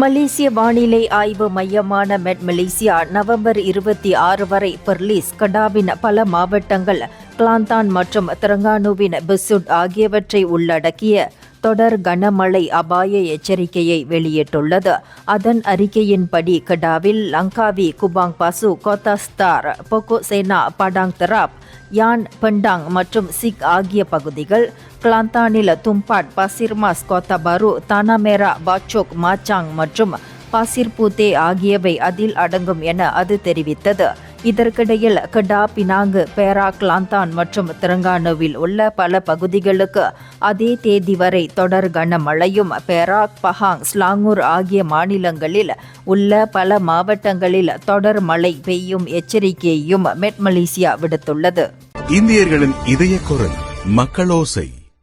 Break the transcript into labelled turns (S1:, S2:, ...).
S1: மலேசிய வானிலை ஆய்வு மையமான MetMalaysia நவம்பர் 26 வரை பெர்லிஸ், கடாவின் பல மாவட்டங்கள், கிளாந்தான் மற்றும் தெரங்கானுவின் பெசுட் ஆகியவற்றை உள்ளடக்கிய தொடர் கனமழை அபாய எச்சரிக்கையை வெளியிட்டுள்ளது. அதன் அறிக்கையின்படி கடாவில் Langkawi, Kubang Pasu, Kota Star, Pokok Sena, Padang Terap, Yan Pendang மற்றும் சிக் ஆகிய பகுதிகள், கிளாந்தானில் Tumpat, Pasir Mas, Kota Bharu, Tanah மேரா, பாச்சோக், மாச்சாங் மற்றும் பாசிர் பூத்தே ஆகியவை அதில் அடங்கும் என அது தெரிவித்தது. இதற்கிடையில் கடா, பினாங்கு, பேராக், கிளாந்தான் மற்றும் தெரங்கானுவில் உள்ள பல பகுதிகளுக்கு அதே தேதி வரை தொடர் கனமழையும், பேராக், பஹாங், ஸ்லாங்கூர் ஆகிய மாநிலங்களில் உள்ள பல மாவட்டங்களில் தொடர் மழை பெய்யும் எச்சரிக்கையையும் MetMalaysia விடுத்துள்ளது.
S2: இந்தியர்களின் இதய குரல் மக்களோசை.